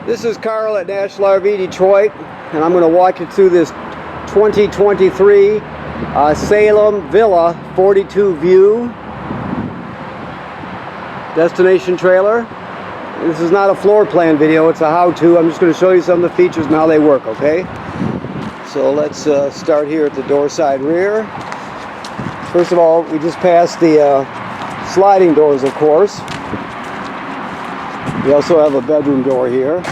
This is Carl at National RV Detroit, and I'm going to walk you through this 2023 Salem Villa 42 View destination trailer. This is not a floor plan video, it's a how-to. I'm just going to show you some of the features and how they work, okay? So let's start here at the door side rear. First of all, we just passed the sliding doors, of course. We also have a bedroom door here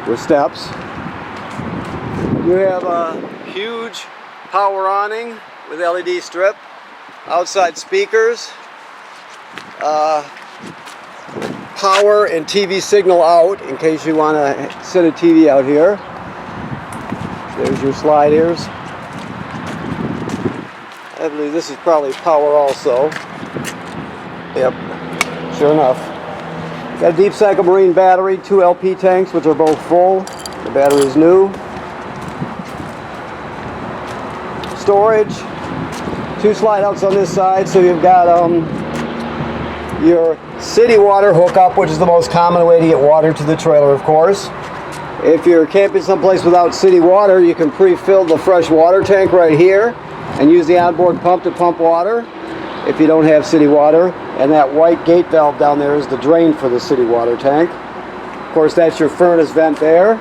with steps. You have a huge power awning with LED strip, outside speakers, power and TV signal out in case you want to set a TV out here. There's your sliders. I believe this is probably power also. Yep, sure enough. Got a deep cycle marine battery, 2 LP tanks which are both full. The battery is new. Storage, 2 slide outs on this side, so you've got your city water hookup, which is the most common way to get water to the trailer, of course. If you're camping someplace without city water, you can pre-fill the fresh water tank right here and use the onboard pump to pump water if you don't have city water. And that white gate valve down there is the drain for the city water tank. Of course, that's your furnace vent there.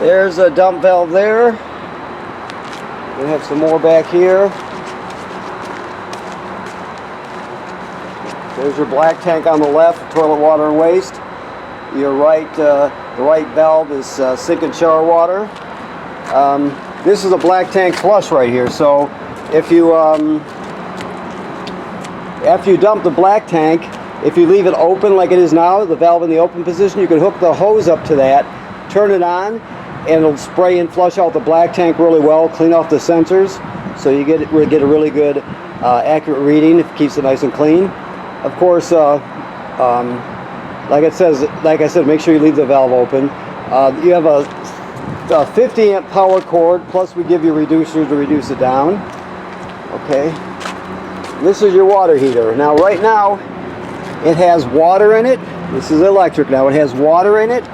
There's a dump valve there. We have some more back here. There's your black tank on the left, toilet water and waste. Your right, the right valve is sink and shower water. This is a black tank flush right here. So if you, after you dump the black tank, if you leave it open like it is now, the valve in the open position, you can hook the hose up to that, turn it on, and it'll spray and flush out the black tank really well, clean off the sensors, so you get a really good accurate reading. It keeps it nice and clean. Of course, like I said, make sure you leave the valve open. You have a 50 amp power cord, plus we give you reducers to reduce it down. Okay. This is your water heater. Now, right now, it has water in it. This is electric now. It has water in it,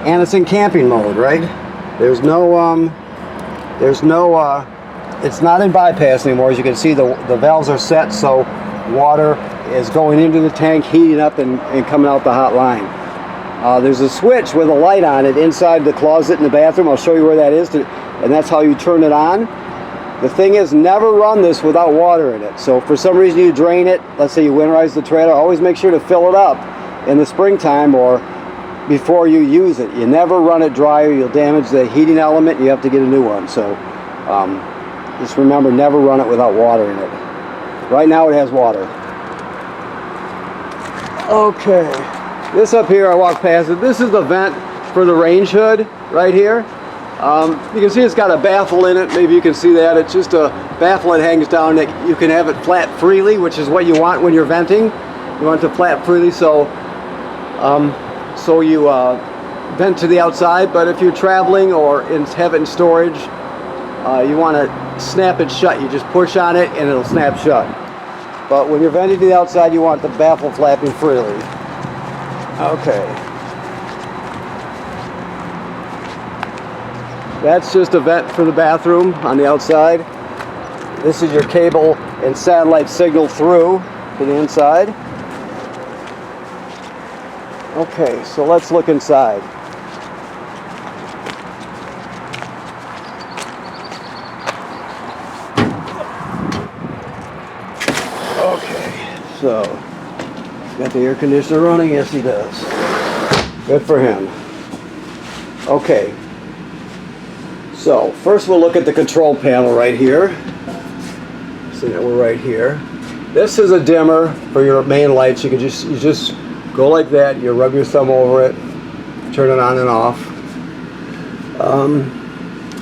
and it's in camping mode, right? It's not in bypass anymore. As you can see, the valves are set, so water is going into the tank, heating up and coming out the hot line. There's a switch with a light on it inside the closet in the bathroom. I'll show you where that is, and that's how you turn it on. The thing is, never run this without water in it. So if for some reason you drain it, let's say you winterize the trailer, always make sure to fill it up in the springtime or before you use it. You never run it dry or you'll damage the heating element and you have to get a new one. So just remember, never run it without water in it. Right now it has water. Okay, this up here, I walked past it. This is the vent for the range hood right here. You can see it's got a baffle in it. Maybe you can see that. It's just a baffle that hangs down that you can have it flap freely, which is what you want when you're venting. You want it to flap freely, so you vent to the outside. But if you're traveling or have it in storage, you want to snap it shut. You just push on it and it'll snap shut. But when you're venting to the outside, you want the baffle flapping freely. Okay. That's just a vent for the bathroom on the outside. This is your cable and satellite signal through to the inside. Okay, so let's look inside. Okay, so got the air conditioner running? Yes, he does. Good for him. Okay, so first we'll look at the control panel right here. So that we're right here. This is a dimmer for your main lights. You just go like that. You rub your thumb over it, turn it on and off.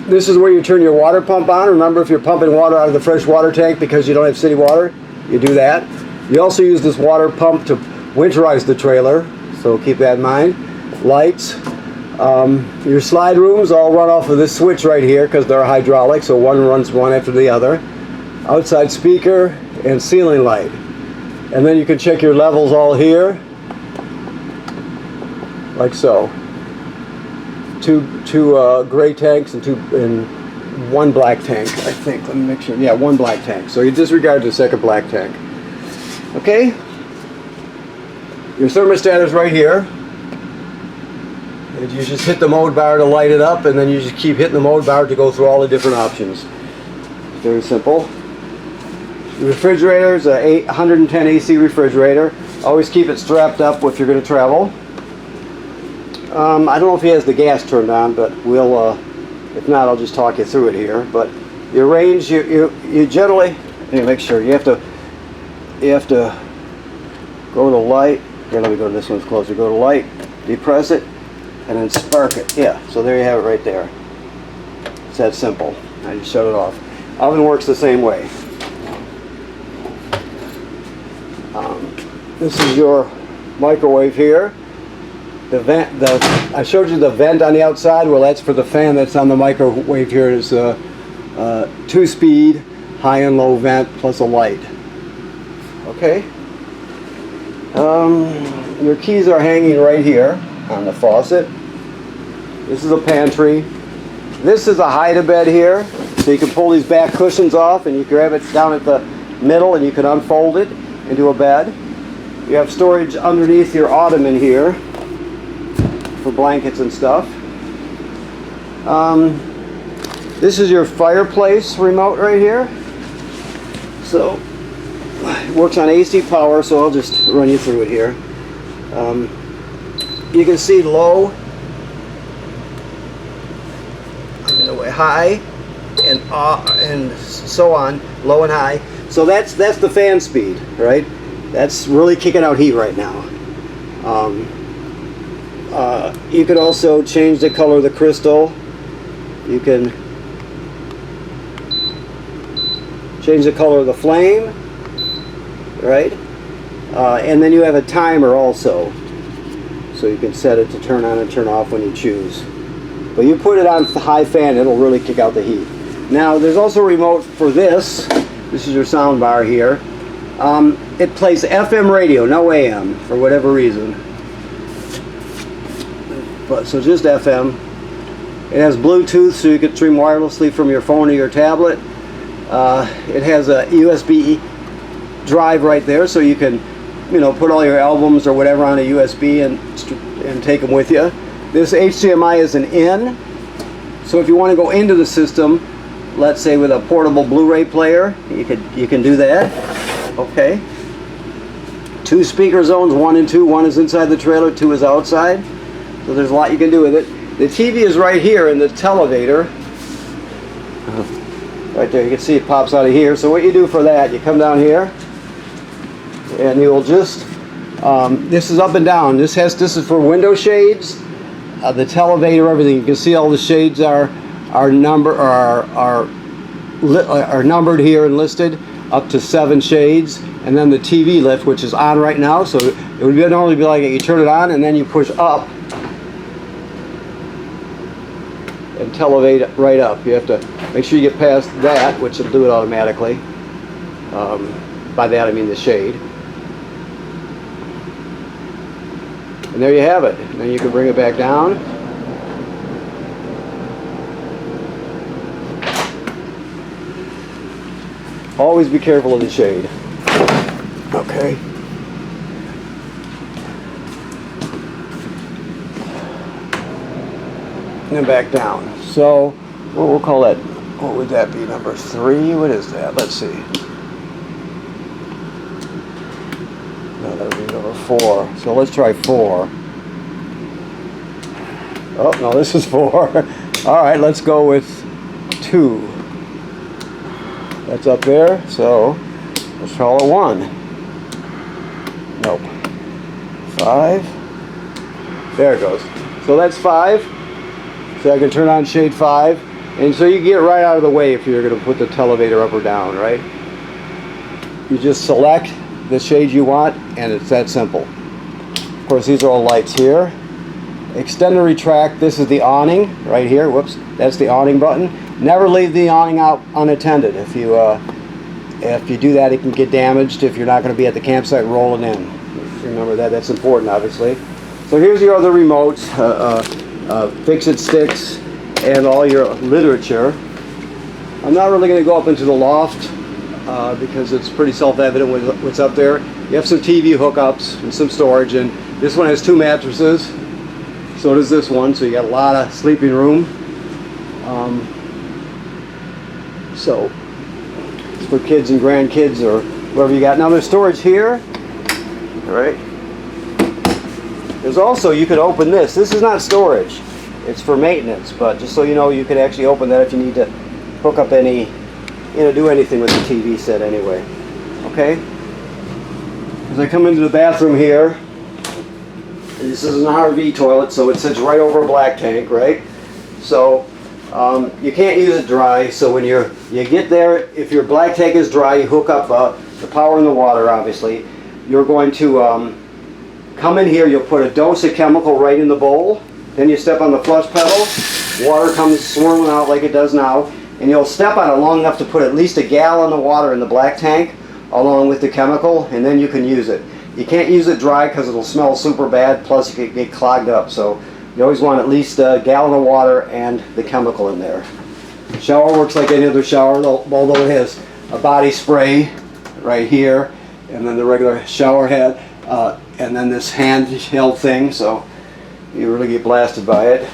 This is where you turn your water pump on. Remember, if you're pumping water out of the fresh water tank because you don't have city water, you do that. You also use this water pump to winterize the trailer, so keep that in mind. Lights. Your slide rooms all run off of this switch right here because they're hydraulic, so one runs one after the other. Outside speaker and ceiling light. And then you can check your levels all here, like so. Two gray tanks and one black tank, I think. Let me make sure. Yeah, one black tank. So you disregard the second black tank. Okay? Your thermostat is right here. And you just hit the mode bar to light it up, and then you just keep hitting the mode bar to go through all the different options. Very simple. The refrigerator is a 110 AC refrigerator. Always keep it strapped up if you're going to travel. I don't know if he has the gas turned on, but we'll, if not, I'll just talk you through it here. But your range, you generally, let me make sure, you have to go to light. Here, let me go to this one's closer. Go to light, depress it, and then spark it. Yeah, so there you have it right there. It's that simple. I just shut it off. Oven works the same way. This is your microwave here. The vent, I showed you the vent on the outside. Well, that's for the fan that's on the microwave here. Is a 2-speed high and low vent plus a light. Okay. Your keys are hanging right here on the faucet. This is a pantry. This is a hide-a-bed here, so you can pull these back cushions off and you grab it down at the middle and you can unfold it into a bed. You have storage underneath your ottoman here for blankets and stuff. This is your fireplace remote right here. So it works on AC power, so I'll just run you through it here. You can see low, high, and so on, low and high. So that's the fan speed, right? That's really kicking out heat right now. You can also change the color of the crystal. You can change the color of the flame, right? And then you have a timer also, so you can set it to turn on and turn off when you choose. But you put it on high fan, it'll really kick out the heat. Now there's also a remote for this. This is your sound bar here. It plays FM radio, no AM, for whatever reason. But so just FM. It has Bluetooth, so you can stream wirelessly from your phone or your tablet. It has a USB drive right there, so you can, put all your albums or whatever on a USB and take them with you. This HDMI is an in, so if you want to go into the system, let's say with a portable Blu-ray player, you can do that. Okay. 2 speaker zones, 1 and 2. 1 is inside the trailer, 2 is outside. So there's a lot you can do with it. The TV is right here in the televator. Right there, you can see it pops out of here. So what you do for that, you come down here, and you will just, this is up and down. This is for window shades, the televator, everything. You can see all the shades are numbered here and listed up to 7 shades, and then the TV lift, which is on right now. So it would normally be like you turn it on and then you push up and televate right up. You have to make sure you get past that, which will do it automatically. By that I mean the shade. And there you have it. And then you can bring it back down. Always be careful of the shade. Okay. And then back down. So, we'll call that, what would that be, number 3? What is that? Let's see. No, that would be number 4. So let's try 4. Oh, no, this is 4. All right, let's go with 2. That's up there, so let's call it 1. Nope. 5. There it goes. So that's 5. So I can turn on shade 5. And so you get right out of the way if you're going to put the televator up or down, right? You just select the shade you want, and it's that simple. Of course, these are all lights here. Extend and retract. This is the awning right here. Whoops. That's the awning button. Never leave the awning out unattended. If If you do that, it can get damaged if you're not going to be at the campsite rolling in. Remember that, that's important, obviously. So here's your other remotes, fix-it sticks, and all your literature. I'm not really going to go up into the loft because it's pretty self-evident what's up there. You have some TV hookups and some storage, and this one has 2 mattresses. So does this one, so you got a lot of sleeping room. So it's for kids and grandkids or whatever you got. Now there's storage here. All right. There's also, you could open this. This is not storage. It's for maintenance, but just so you know, you could actually open that if you need to hook up any, do anything with the TV set anyway. Okay? As I come into the bathroom here, this is an RV toilet, so it sits right over a black tank, right? So you can't use it dry, so when you get there, if your black tank is dry, you hook up the power and the water, obviously. You're going to come in here, you'll put a dose of chemical right in the bowl, then you step on the flush pedal, water comes swirling out like it does now, and you'll step on it long enough to put at least a gallon of water in the black tank along with the chemical, and then you can use it. You can't use it dry because it'll smell super bad, plus it could get clogged up, so you always want at least a gallon of water and the chemical in there. The shower works like any other shower, although it has a body spray right here, and then the regular shower head, and then this handheld thing, so you really get blasted by it.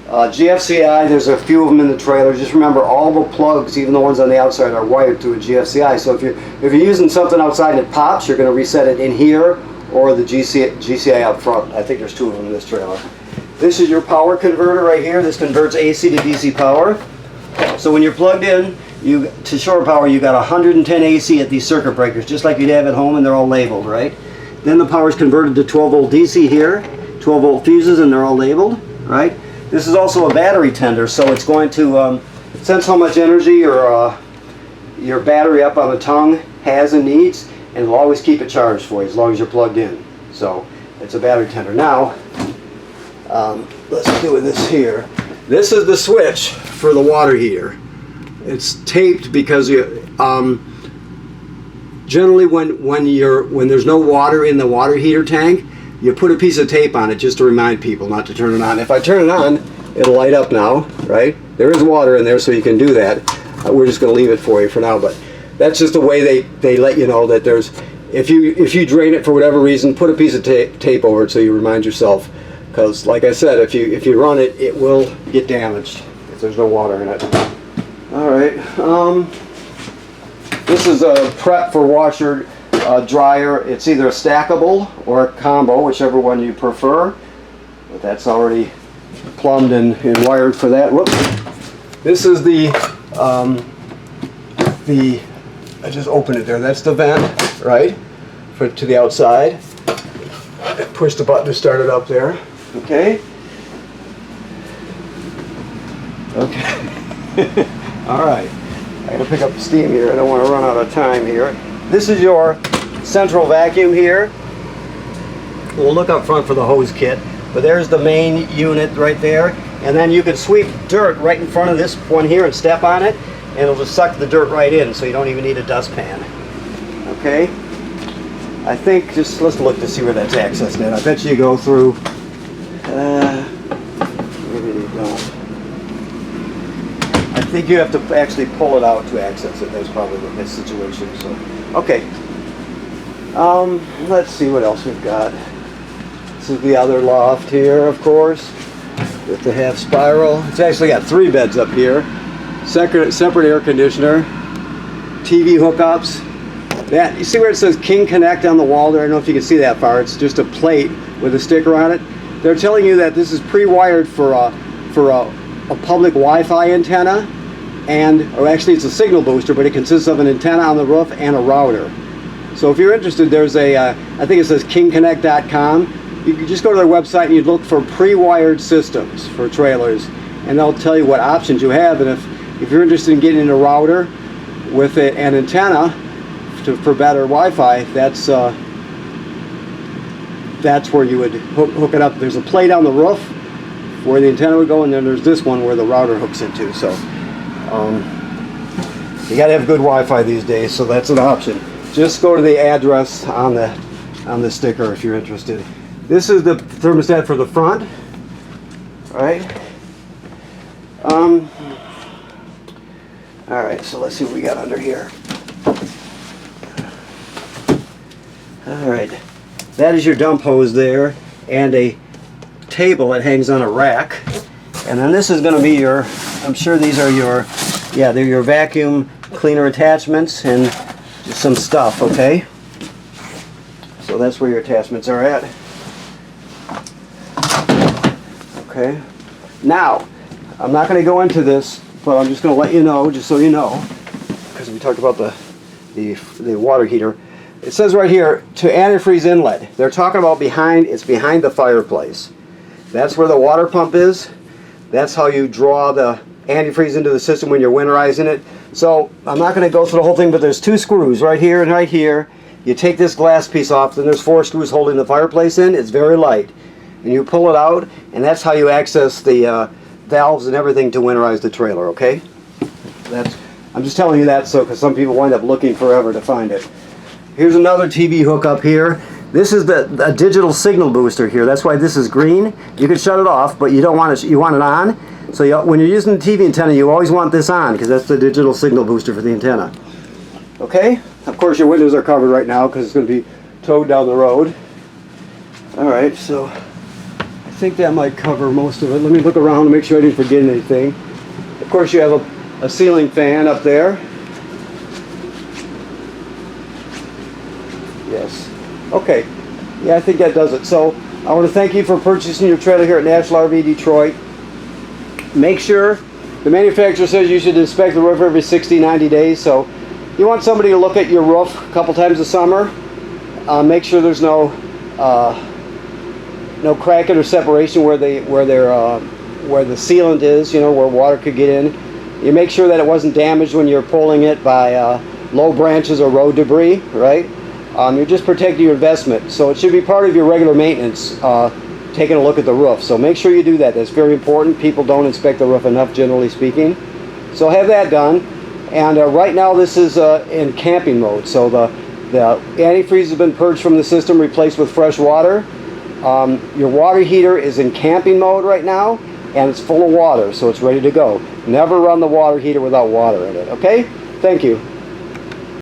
GFCI, there's a few of them in the trailer. Just remember, all the plugs, even the ones on the outside, are wired to a GFCI. So if you're using something outside and it pops, you're going to reset it in here or the GCI out front. I think there's 2 of them in this trailer. This is your power converter right here. This converts AC to DC power. So when you're plugged in to shore power, you got 110 AC at these circuit breakers, just like you'd have at home, and they're all labeled, right? Then the power is converted to 12 volt DC here, 12 volt fuses, and they're all labeled, right? This is also a battery tender, so it's going to sense how much energy your battery up on the tongue has and needs, and it'll always keep it charged for you as long as you're plugged in. So it's a battery tender. Now, let's do this here. This is the switch for the water heater. It's taped because generally when there's no water in the water heater tank, you put a piece of tape on it just to remind people not to turn it on. If I turn it on, it'll light up now, right? There is water in there, so you can do that. We're just going to leave it for you for now, but that's just the way they let you know that there's, if you drain it for whatever reason, put a piece of tape over it so you remind yourself, because like I said, if you run it, it will get damaged if there's no water in it. All right, this is a prep for washer dryer. It's either a stackable or a combo, whichever one you prefer, but that's already plumbed and wired for that. Whoops. This is the I just opened it there. That's the vent, right, to the outside. Push the button to start it up there. Okay. Okay. All right. I gotta pick up the steam here. I don't want to run out of time here. This is your central vacuum here. We'll look up front for the hose kit, but there's the main unit right there, and then you can sweep dirt right in front of this one here and step on it, and it'll just suck the dirt right in, so you don't even need a dustpan. Okay, I think, just let's look to see where that's accessed at. I bet you go through, maybe you don't. I think you have to actually pull it out to access it. That's probably the situation. So, okay. Let's see what else we've got. This is the other loft here, of course, with the half spiral. It's actually got 3 beds up here. Separate air conditioner, TV hookups. That, you see where it says King Connect on the wall there? I don't know if you can see that far. It's just a plate with a sticker on it. They're telling you that this is pre-wired for a public Wi-Fi antenna, or actually it's a signal booster, but it consists of an antenna on the roof and a router. So if you're interested, there's a, I think it says kingconnect.com. You can just go to their website and you look for pre-wired systems for trailers, and they'll tell you what options you have. And if you're interested in getting a router with an antenna for better Wi-Fi, that's where you would hook it up. There's a plate on the roof where the antenna would go, and then there's this one where the router hooks into. So You got to have good Wi-Fi these days, so that's an option. Just go to the address on the sticker if you're interested. This is the thermostat for the front. All right. All right, so let's see what we got under here. All right, that is your dump hose there, and a table that hangs on a rack. And then this is going to be your, I'm sure these are your, yeah, they're your vacuum cleaner attachments and some stuff, okay? So that's where your attachments are at. Okay. Now, I'm not going to go into this, but I'm just going to let you know, just so you know, because we talked about the water heater. It says right here, to antifreeze inlet. They're talking about it's behind the fireplace. That's where the water pump is. That's how you draw the antifreeze into the system when you're winterizing it. So I'm not going to go through the whole thing, but there's 2 screws right here and right here. You take this glass piece off, then there's 4 screws holding the fireplace in. It's very light. And you pull it out, and that's how you access the valves and everything to winterize the trailer, okay? I'm just telling you that because some people wind up looking forever to find it. Here's another TV hookup here. This is a digital signal booster here. That's why this is green. You can shut it off, but you don't want it. You want it on. So when you're using the TV antenna, you always want this on because that's the digital signal booster for the antenna. Okay. Of course, your windows are covered right now because it's going to be towed down the road. All right. So I think that might cover most of it. Let me look around to make sure I didn't forget anything. Of course, you have a ceiling fan up there. Yes. Okay. Yeah, I think that does it. So I want to thank you for purchasing your trailer here at National RV Detroit. Make sure, the manufacturer says you should inspect the roof every 60, 90 days. So you want somebody to look at your roof a couple times a summer. Make sure there's no cracking or separation where the sealant is, you know, where water could get in. You make sure that it wasn't damaged when you're pulling it by low branches or road debris, right? You're just protecting your investment. So it should be part of your regular maintenance, taking a look at the roof. So make sure you do that. That's very important. People don't inspect the roof enough, generally speaking. So have that done. And right now this is in camping mode. So the antifreeze has been purged from the system, replaced with fresh water. Your water heater is in camping mode right now, and it's full of water, so it's ready to go. Never run the water heater without water in it, okay? Thank you.